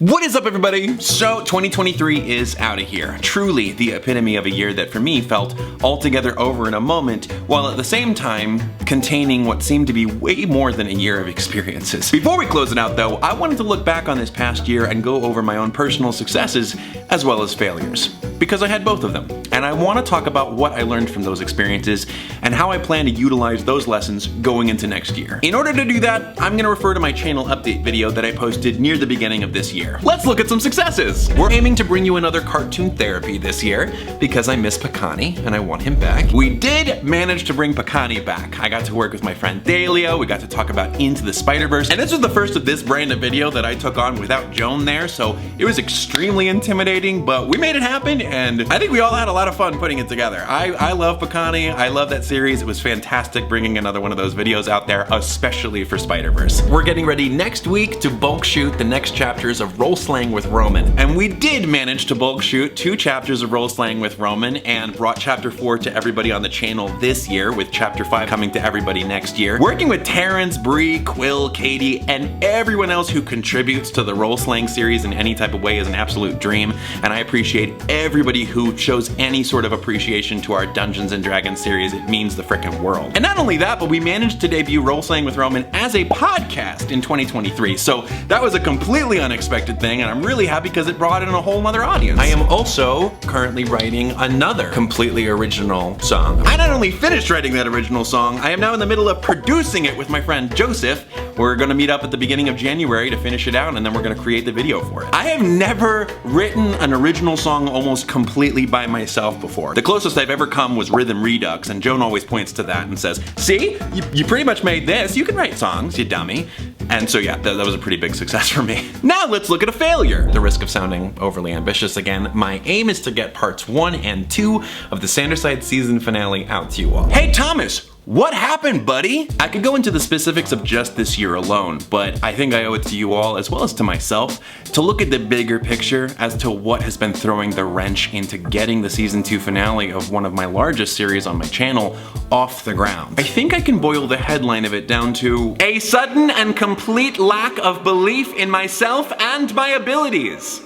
What is up, everybody? So 2023 is out of here. Truly the epitome of a year that for me felt altogether over in a moment, while at the same time containing what seemed to be way more than a year of experiences. Before we close it out though, I wanted to look back on this past year and go over my own personal successes as well as failures, because I had both of them. And I want to talk about what I learned from those experiences and how I plan to utilize those lessons going into next year. In order to do that, I'm going to refer to my channel update video that I posted near the beginning of this year. Let's look at some successes! We're aiming to bring you another cartoon therapy this year because I miss Picani and I want him back. We did manage to bring Picani back. I got to work with my friend Dahlia, we got to talk about Into the Spider-Verse, and this was the first of this brand of video that I took on without Joan there, so it was extremely intimidating, but we made it happen, and I think we all had a lot of fun putting it together. I love Picani, I love that series. It was fantastic bringing another one of those videos out there, especially for Spider-Verse. We're getting ready next week to bulk shoot the next chapters of Role Slang with Roman. And we did manage to bulk shoot 2 chapters of Role Slang with Roman and brought chapter 4 to everybody on the channel this year, with chapter 5 coming to everybody next year. Working with Terrence, Brei, Quil, Katie, and everyone else who contributes to the Role Slang series in any type of way is an absolute dream, and I appreciate everybody who shows any sort of appreciation to our Dungeons & Dragons series. It means the frickin' world. And not only that, but we managed to debut Role Slang with Roman as a podcast in 2023, so that was a completely unexpected thing, and I'm really happy because it brought in a whole nother audience. I am also currently writing another completely original song. I not only finished writing that original song, I am now in the middle of producing it with my friend Joseph. We're gonna meet up at the beginning of January to finish it out, and then we're gonna create the video for it. I have never written an original song almost completely by myself before. The closest I've ever come was Rhythm Redux, and Joan always points to that and says, see, you pretty much made this. You can write songs, you dummy. And so yeah, that was a pretty big success for me. Now let's look at a failure. The risk of sounding overly ambitious again, my aim is to get parts 1 and 2 of the Sanderside season finale out to you all. Hey Thomas! What happened, buddy? I could go into the specifics of just this year alone, but I think I owe it to you all, as well as to myself, to look at the bigger picture as to what has been throwing the wrench into getting the season 2 finale of one of my largest series on my channel off the ground. I think I can boil the headline of it down to a sudden and complete lack of belief in myself and my abilities.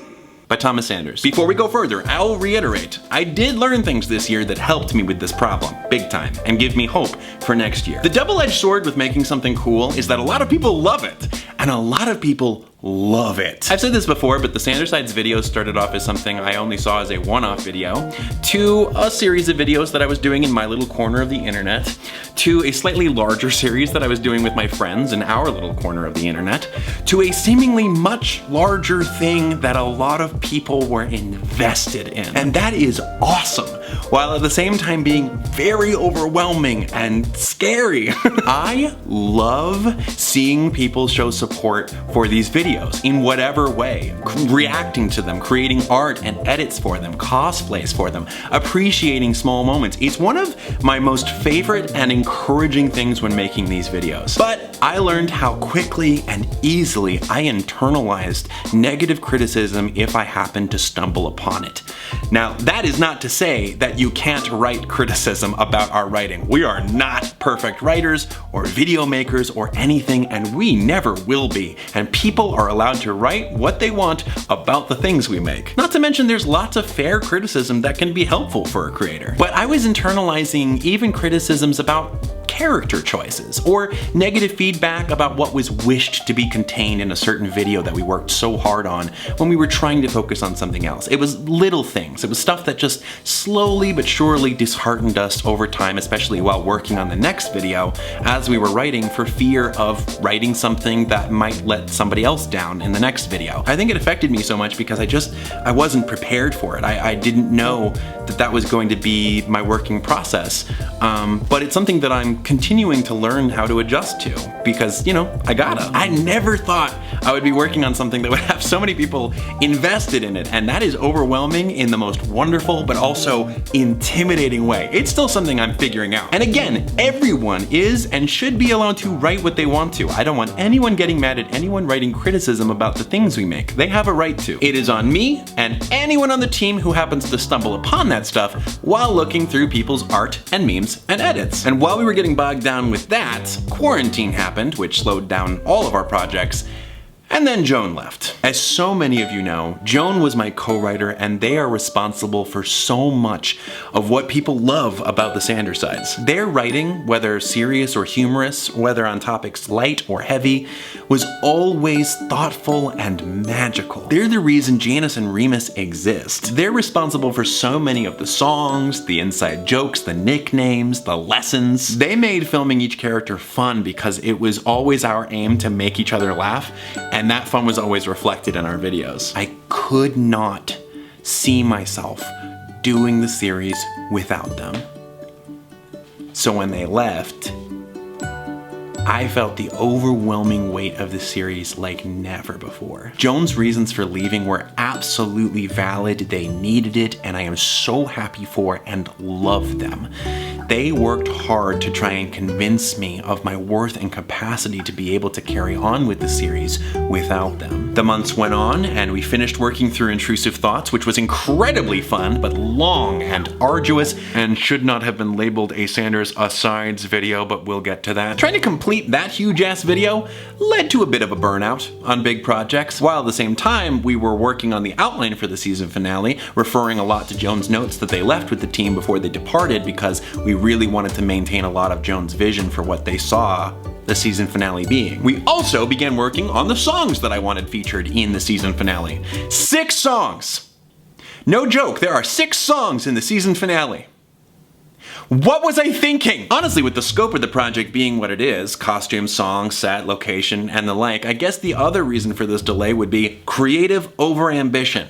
By Thomas Sanders. Before we go further, I'll reiterate, I did learn things this year that helped me with this problem, big time, and give me hope for next year. The double-edged sword with making something cool is that a lot of people love it, and a lot of people love it. I've said this before, but the Sandersides video started off as something I only saw as a one-off video, to a series of videos that I was doing in my little corner of the internet, to a slightly larger series that I was doing with my friends in our little corner of the internet, to a seemingly much larger thing that a lot of people were invested in. And that is awesome, while at the same time being very overwhelming and scary. I love seeing people show support for these videos in whatever way, reacting to them, creating art and edits for them, cosplays for them, appreciating small moments. It's one of my most favorite and encouraging things when making these videos. But I learned how quickly and easily I internalized negative criticism if I happened to stumble upon it. Now, that is not to say that you can't write criticism about our writing. We are not perfect writers or video makers or anything, and we never will be. And people are allowed to write what they want about the things we make. Not to mention there's lots of fair criticism that can be helpful for a creator. But I was internalizing even criticisms about character choices, or negative feedback about what was wished to be contained in a certain video that we worked so hard on when we were trying to focus on something else. It was little things. It was stuff that just slowly but surely disheartened us over time, especially while working on the next video as we were writing, for fear of writing something that might let somebody else down in the next video. I think it affected me so much because I wasn't prepared for it. I didn't know that that was going to be my working process, but it's something that I'm continuing to learn how to adjust to, because, you know, I gotta. I never thought I would be working on something that would have so many people invested in it, and that is overwhelming in the most wonderful but also intimidating way. It's still something I'm figuring out. And again, everyone is and should be allowed to write what they want to. I don't want anyone getting mad at anyone writing criticism about the things we make. They have a right to. It is on me and anyone on the team who happens to stumble upon that stuff while looking through people's art and memes and edits. And while we were getting bogged down with that, quarantine happened, which slowed down all of our projects. And then Joan left. As so many of you know, Joan was my co-writer, and they are responsible for so much of what people love about the Sandersides. Their writing, whether serious or humorous, whether on topics light or heavy, was always thoughtful and magical. They're the reason Janice and Remus exist. They're responsible for so many of the songs, the inside jokes, the nicknames, the lessons. They made filming each character fun because it was always our aim to make each other laugh, and that fun was always reflected in our videos. I could not see myself doing the series without them. So when they left, I felt the overwhelming weight of the series like never before. Joan's reasons for leaving were absolutely valid. They needed it, and I am so happy for and love them. They worked hard to try and convince me of my worth and capacity to be able to carry on with the series without them. The months went on, and we finished working through Intrusive Thoughts, which was incredibly fun, but long and arduous, and should not have been labeled a Sanders Asides video, but we'll get to that. Trying to complete that huge-ass video led to a bit of a burnout on big projects, while at the same time we were working on the outline for the season finale, referring a lot to Joan's notes that they left with the team before they departed, because we really wanted to maintain a lot of Joan's vision for what they saw the season finale being. We also began working on the songs that I wanted featured in the season finale. 6 songs! No joke, there are 6 songs in the season finale. What was I thinking? Honestly, with the scope of the project being what it is, costume, song, set, location, and the like, I guess the other reason for this delay would be creative overambition.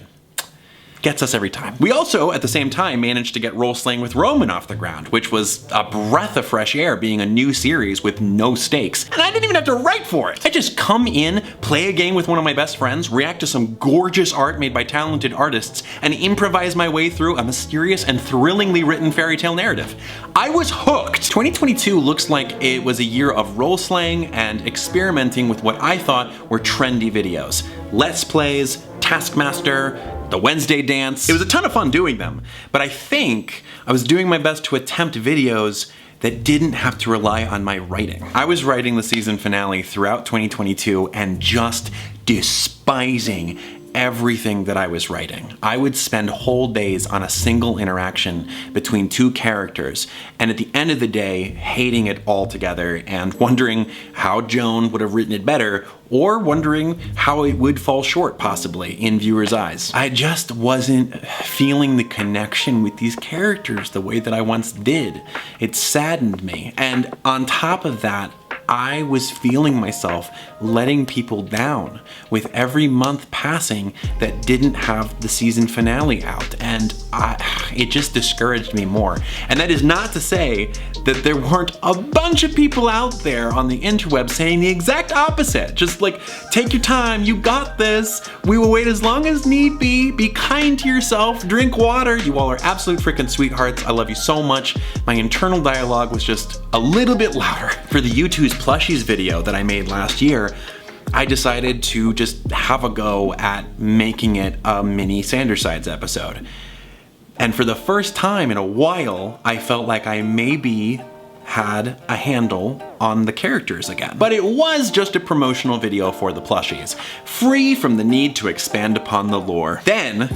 Gets us every time. We also, at the same time, managed to get Role Slaying with Roman off the ground, which was a breath of fresh air being a new series with no stakes. And I didn't even have to write for it. I just come in, play a game with one of my best friends, react to some gorgeous art made by talented artists, and improvise my way through a mysterious and thrillingly written fairy tale narrative. I was hooked! 2022 looks like it was a year of role slaying and experimenting with what I thought were trendy videos. Let's Plays, Taskmaster, the Wednesday dance. It was a ton of fun doing them, but I think I was doing my best to attempt videos that didn't have to rely on my writing. I was writing the season finale throughout 2022 and just despising everything that I was writing. I would spend whole days on a single interaction between 2 characters, and at the end of the day, hating it all together and wondering how Joan would have written it better, or wondering how it would fall short, possibly, in viewers' eyes. I just wasn't feeling the connection with these characters the way that I once did. It saddened me, and on top of that, I was feeling myself letting people down with every month passing that didn't have the season finale out, and it just discouraged me more. And that is not to say that there weren't a bunch of people out there on the interweb saying the exact opposite. Just like, take your time, you got this, we will wait as long as need be kind to yourself, drink water. You all are absolute freaking sweethearts. I love you so much. My internal dialogue was just a little bit louder. For the U2's Plushies video that I made last year, I decided to just have a go at making it a mini Sandersides episode. And for the first time in a while, I felt like I maybe had a handle on the characters again. But it was just a promotional video for the plushies, free from the need to expand upon the lore. Then,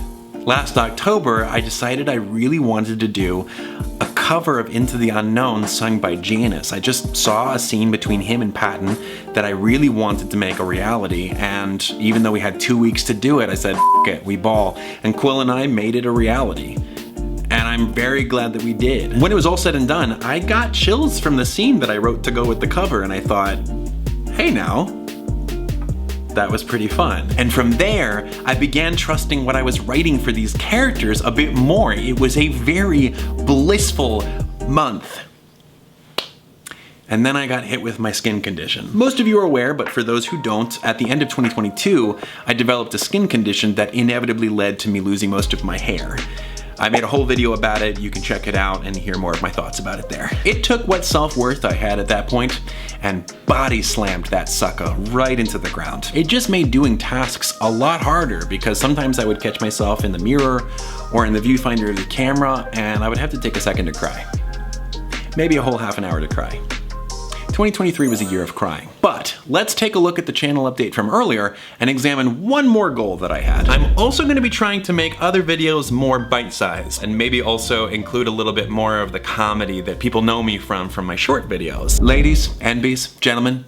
last October, I decided I really wanted to do a cover of Into the Unknown sung by Janice. I just saw a scene between him and Patton that I really wanted to make a reality, and even though we had 2 weeks to do it, I said, F it, we ball. And Quil and I made it a reality. And I'm very glad that we did. When it was all said and done, I got chills from the scene that I wrote to go with the cover, and I thought, hey now, that was pretty fun. And from there, I began trusting what I was writing for these characters a bit more. It was a very blissful month. And then I got hit with my skin condition. Most of you are aware, but for those who don't, at the end of 2022, I developed a skin condition that inevitably led to me losing most of my hair. I made a whole video about it. You can check it out and hear more of my thoughts about it there. It took what self-worth I had at that point and body slammed that sucker right into the ground. It just made doing tasks a lot harder because sometimes I would catch myself in the mirror or in the viewfinder of the camera and I would have to take a second to cry. Maybe a whole half an hour to cry. 2023 was a year of crying. But let's take a look at the channel update from earlier and examine one more goal that I had. I'm also going to be trying to make other videos more bite-sized and maybe also include a little bit more of the comedy that people know me from my short videos. Ladies, NBs, gentlemen,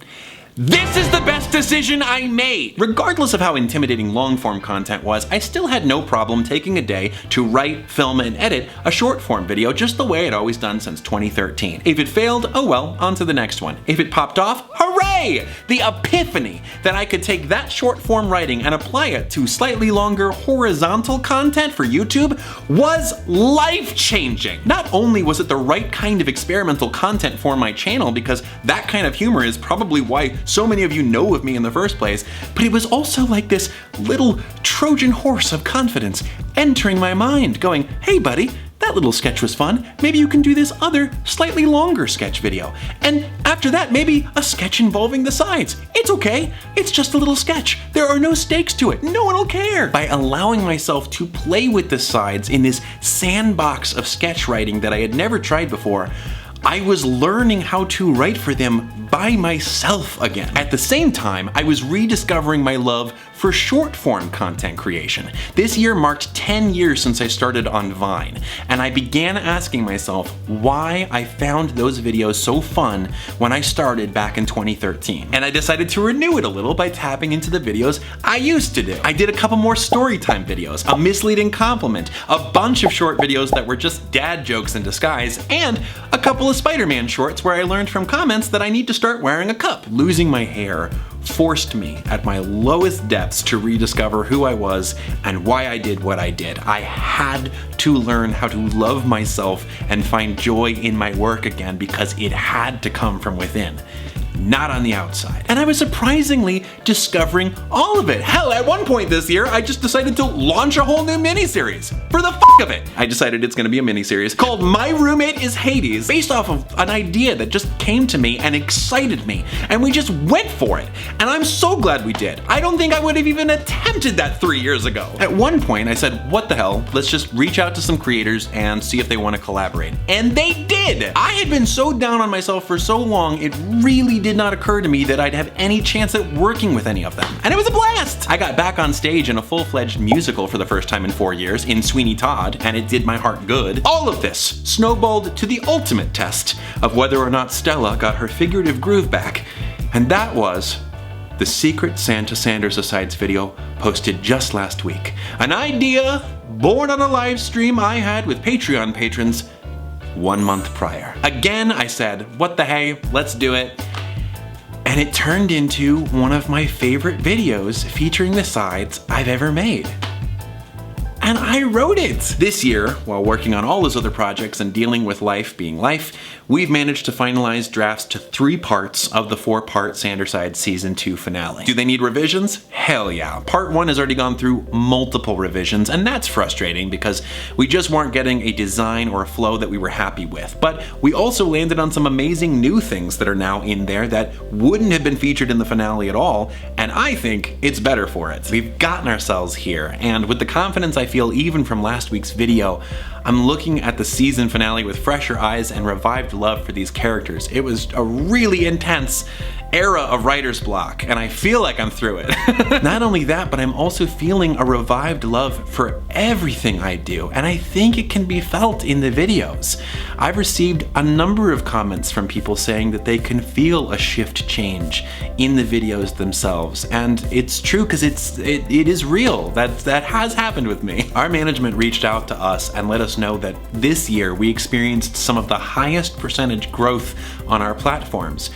this is the best decision I made! Regardless of how intimidating long-form content was, I still had no problem taking a day to write, film, and edit a short-form video just the way I'd always done since 2013. If it failed, oh well, on to the next one. If it popped off, hooray! The epiphany that I could take that short-form writing and apply it to slightly longer horizontal content for YouTube was life-changing! Not only was it the right kind of experimental content for my channel, because that kind of humor is probably why so many of you know of me in the first place, but it was also like this little Trojan horse of confidence entering my mind, going, hey buddy, that little sketch was fun, maybe you can do this other, slightly longer sketch video. And after that, maybe a sketch involving the sides. It's okay, it's just a little sketch. There are no stakes to it, no one will care. By allowing myself to play with the sides in this sandbox of sketch writing that I had never tried before, I was learning how to write for them by myself again. At the same time, I was rediscovering my love for short-form content creation. This year marked 10 years since I started on Vine, and I began asking myself why I found those videos so fun when I started back in 2013. And I decided to renew it a little by tapping into the videos I used to do. I did a couple more storytime videos, a misleading compliment, a bunch of short videos that were just dad jokes in disguise, and a couple of Spider-Man shorts where I learned from comments that I need to start wearing a cup. Losing my hair forced me at my lowest depths to rediscover who I was and why I did what I did. I had to learn how to love myself and find joy in my work again because it had to come from within, not on the outside. And I was surprisingly discovering all of it. Hell, at one point this year, I just decided to launch a whole new miniseries. For the f*** of it. I decided it's gonna be a miniseries called My Roommate is Hades, based off of an idea that just came to me and excited me. And we just went for it. And I'm so glad we did. I don't think I would have even attempted that 3 years ago. At one point, I said, what the hell? Let's just reach out to some creators and see if they want to collaborate. And they did! I had been so down on myself for so long, it really did not occur to me that I'd have any chance at working with any of them. And it was a blast! I got back on stage in a full-fledged musical for the first time in 4 years in Sweeney Todd, and it did my heart good. All of this snowballed to the ultimate test of whether or not Stella got her figurative groove back, and that was the Secret Santa Sanders Asides video posted just last week. An idea born on a live stream I had with Patreon patrons 1 month prior. Again, I said, what the hey, let's do it. And it turned into one of my favorite videos featuring the sides I've ever made. And I wrote it! This year, while working on all those other projects and dealing with life being life, we've managed to finalize drafts to 3 parts of the 4-part Sanderside Season 2 finale. Do they need revisions? Hell yeah. Part 1 has already gone through multiple revisions, and that's frustrating because we just weren't getting a design or a flow that we were happy with. But we also landed on some amazing new things that are now in there that wouldn't have been featured in the finale at all, and I think it's better for it. We've gotten ourselves here, and with the confidence I feel even from last week's video, I'm looking at the season finale with fresher eyes and revived love for these characters. It was a really intense era of writer's block, and I feel like I'm through it. Not only that, but I'm also feeling a revived love for everything I do, and I think it can be felt in the videos. I've received a number of comments from people saying that they can feel a shift change in the videos themselves, and it's true because it is real. That has happened with me. Our management reached out to us and let us know that this year we experienced some of the highest percentage growth on our platforms.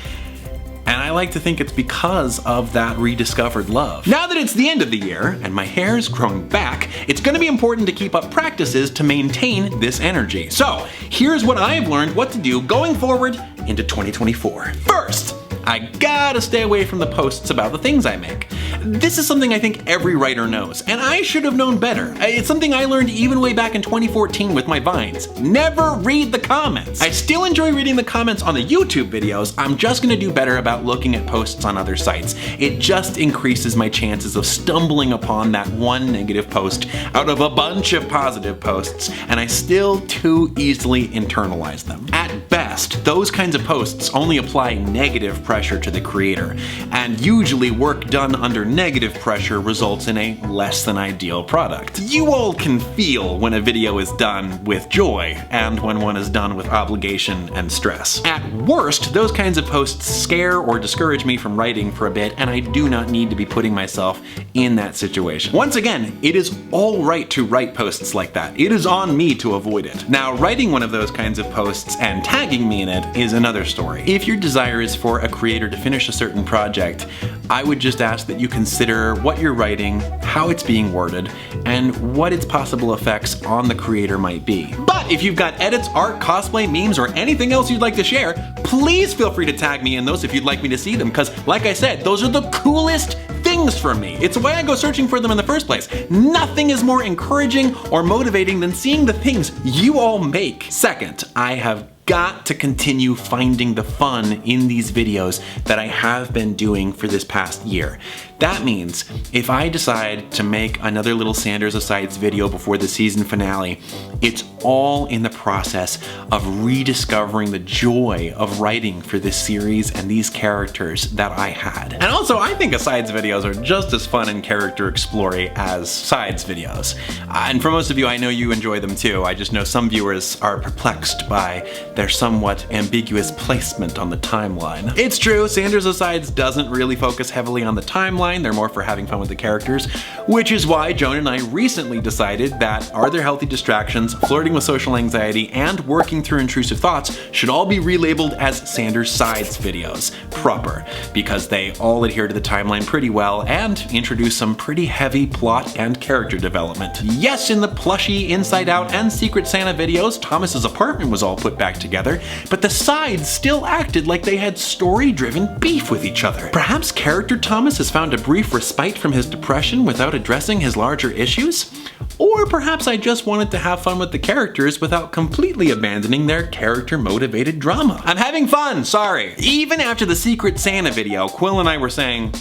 And I like to think it's because of that rediscovered love. Now that it's the end of the year and my hair's grown back, it's gonna be important to keep up practices to maintain this energy. So here's what I've learned what to do going forward into 2024. First, I gotta stay away from the posts about the things I make. This is something I think every writer knows, and I should have known better. It's something I learned even way back in 2014 with my Vines. Never read the comments. I still enjoy reading the comments on the YouTube videos. I'm just gonna do better about looking at posts on other sites. It just increases my chances of stumbling upon that one negative post out of a bunch of positive posts, and I still too easily internalize them. At best, best. Those kinds of posts only apply negative pressure to the creator, and usually work done under negative pressure results in a less than ideal product. You all can feel when a video is done with joy and when one is done with obligation and stress. At worst, those kinds of posts scare or discourage me from writing for a bit, and I do not need to be putting myself in that situation. Once again, it is all right to write posts like that. It is on me to avoid it. Now, writing one of those kinds of posts and tagging me in it is another story. If your desire is for a creator to finish a certain project, I would just ask that you consider what you're writing, how it's being worded, and what its possible effects on the creator might be. But if you've got edits, art, cosplay, memes, or anything else you'd like to share, please feel free to tag me in those if you'd like me to see them, because like I said, those are the coolest things for me. It's why I go searching for them in the first place. Nothing is more encouraging or motivating than seeing the things you all make. Second, I have got to continue finding the fun in these videos that I have been doing for this past year. That means if I decide to make another little Sanders Asides video before the season finale, it's all in the process of rediscovering the joy of writing for this series and these characters that I had. And also, I think Asides videos are just as fun and character exploring as Sides videos. And for most of you, I know you enjoy them too. I just know some viewers are perplexed by their somewhat ambiguous placement on the timeline. It's true, Sanders Asides doesn't really focus heavily on the timeline. They're more for having fun with the characters, which is why Joan and I recently decided that Are There Healthy Distractions, Flirting with Social Anxiety, and Working Through Intrusive Thoughts should all be relabeled as Sanders Sides videos proper, because they all adhere to the timeline pretty well and introduce some pretty heavy plot and character development. Yes, in the Plushie, Inside Out, and Secret Santa videos, Thomas's apartment was all put back together, but the sides still acted like they had story-driven beef with each other. Perhaps character Thomas has found a brief respite from his depression without addressing his larger issues? Or perhaps I just wanted to have fun with the characters without completely abandoning their character-motivated drama. I'm having fun, sorry. Even after the Secret Santa video, Quil and I were saying,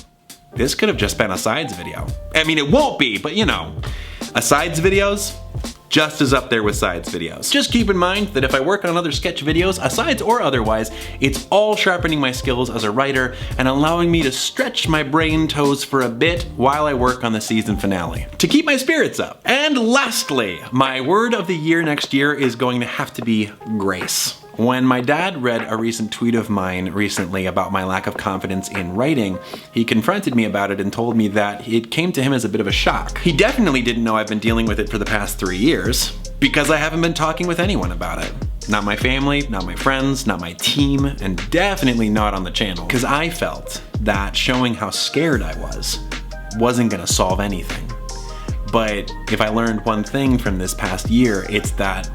this could have just been a Sides video. I mean, it won't be, but you know. Asides videos? Just as up there with Sides videos. Just keep in mind that if I work on other sketch videos, Asides or otherwise, it's all sharpening my skills as a writer and allowing me to stretch my brain toes for a bit while I work on the season finale, to keep my spirits up. And lastly, my word of the year next year is going to have to be grace. When my dad read a recent tweet of mine recently about my lack of confidence in writing, he confronted me about it and told me that it came to him as a bit of a shock. He definitely didn't know I've been dealing with it for the past 3 years, because I haven't been talking with anyone about it. Not my family, not my friends, not my team, and definitely not on the channel. Because I felt that showing how scared I wasn't gonna solve anything. But if I learned one thing from this past year, it's that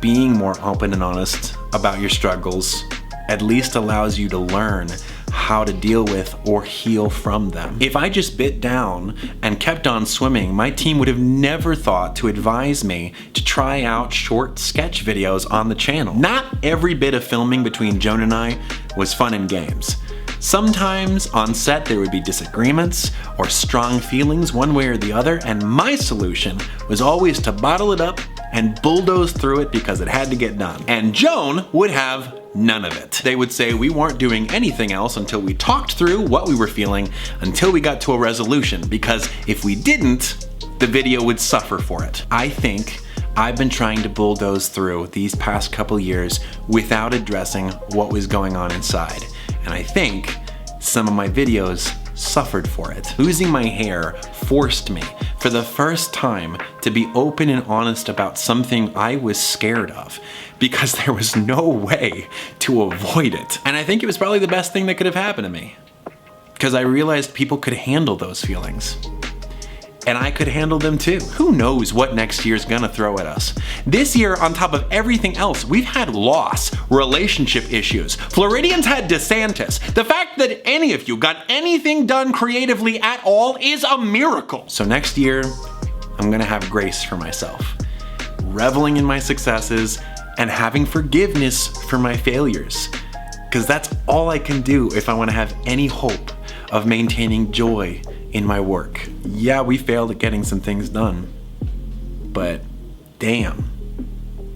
being more open and honest about your struggles at least allows you to learn how to deal with or heal from them. If I just bit down and kept on swimming, my team would have never thought to advise me to try out short sketch videos on the channel. Not every bit of filming between Joan and I was fun and games. Sometimes on set there would be disagreements or strong feelings one way or the other, and my solution was always to bottle it up and bulldoze through it because it had to get done. And Joan would have none of it. They would say we weren't doing anything else until we talked through what we were feeling, until we got to a resolution, because if we didn't, the video would suffer for it. I think I've been trying to bulldoze through these past couple years without addressing what was going on inside. And I think some of my videos suffered for it. Losing my hair forced me, for the first time, to be open and honest about something I was scared of, because there was no way to avoid it. And I think it was probably the best thing that could have happened to me, because I realized people could handle those feelings. And I could handle them too. Who knows what next year's gonna throw at us? This year, on top of everything else, we've had loss, relationship issues. Floridians had DeSantis. The fact that any of you got anything done creatively at all is a miracle. So next year, I'm gonna have grace for myself, reveling in my successes and having forgiveness for my failures. Because that's all I can do if I wanna have any hope of maintaining joy in my work. Yeah, we failed at getting some things done, but damn,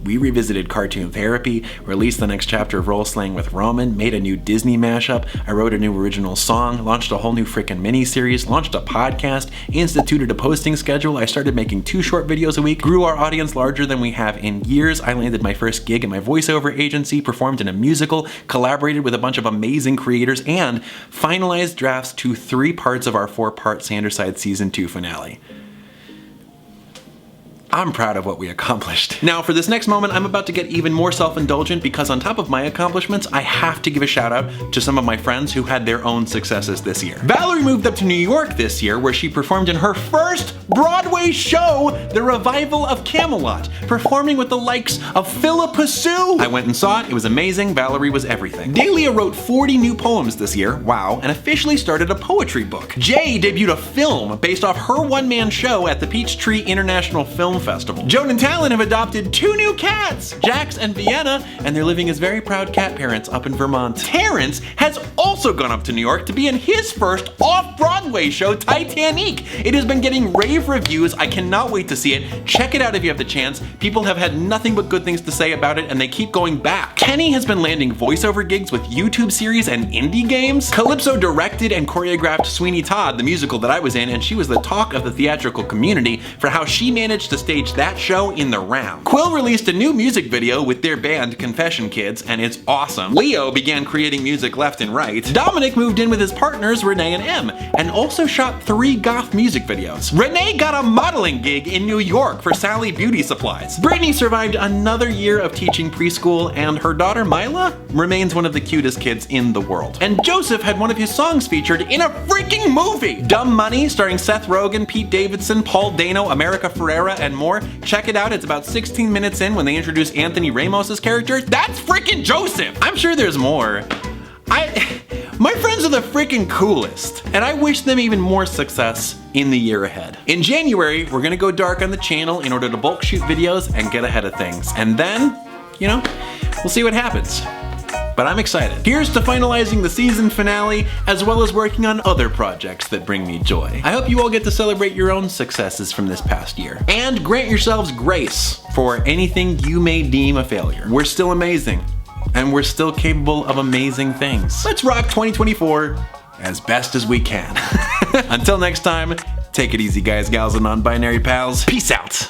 We revisited cartoon therapy, released the next chapter of Role Slaying with Roman, made a new Disney mashup, I wrote a new original song, launched a whole new freaking mini-series, launched a podcast, instituted a posting schedule, I started making 2 short videos a week, grew our audience larger than we have in years, I landed my first gig at my voiceover agency, performed in a musical, collaborated with a bunch of amazing creators, and finalized drafts to 3 parts of our 4-part Sanderside Season 2 finale. I'm proud of what we accomplished. Now, for this next moment, I'm about to get even more self-indulgent because on top of my accomplishments, I have to give a shout out to some of my friends who had their own successes this year. Valerie moved up to New York this year where she performed in her first Broadway show, the revival of Camelot, performing with the likes of Philippa Sue. I went and saw it, it was amazing, Valerie was everything. Dahlia wrote 40 new poems this year, wow, and officially started a poetry book. Jay debuted a film based off her one-man show at the Peachtree International Film Festival. Joan and Talon have adopted 2 new cats, Jax and Vienna, and they're living as very proud cat parents up in Vermont. Terrence has also gone up to New York to be in his first off-Broadway show, Titanic. It has been getting rave reviews. I cannot wait to see it. Check it out if you have the chance. People have had nothing but good things to say about it, and they keep going back. Kenny has been landing voiceover gigs with YouTube series and indie games. Calypso directed and choreographed Sweeney Todd, the musical that I was in, and she was the talk of the theatrical community for how she managed to stage that show in the round. Quil released a new music video with their band Confession Kids, and it's awesome. Leo began creating music left and right. Dominic moved in with his partners Renee and Em, and also shot 3 goth music videos. Renee got a modeling gig in New York for Sally Beauty Supplies. Brittany survived another year of teaching preschool, and her daughter Mila remains one of the cutest kids in the world. And Joseph had one of his songs featured in a freaking movie! Dumb Money, starring Seth Rogen, Pete Davidson, Paul Dano, America Ferrera, and more. Check it out, it's about 16 minutes in when they introduce Anthony Ramos' character. That's freaking Joseph! I'm sure there's more. My friends are the freaking coolest, and I wish them even more success in the year ahead. In January, we're gonna go dark on the channel in order to bulk shoot videos and get ahead of things. And then, you know, we'll see what happens. But I'm excited. Here's to finalizing the season finale, as well as working on other projects that bring me joy. I hope you all get to celebrate your own successes from this past year. And grant yourselves grace for anything you may deem a failure. We're still amazing, and we're still capable of amazing things. Let's rock 2024 as best as we can. Until next time, take it easy guys, gals, and non-binary pals. Peace out.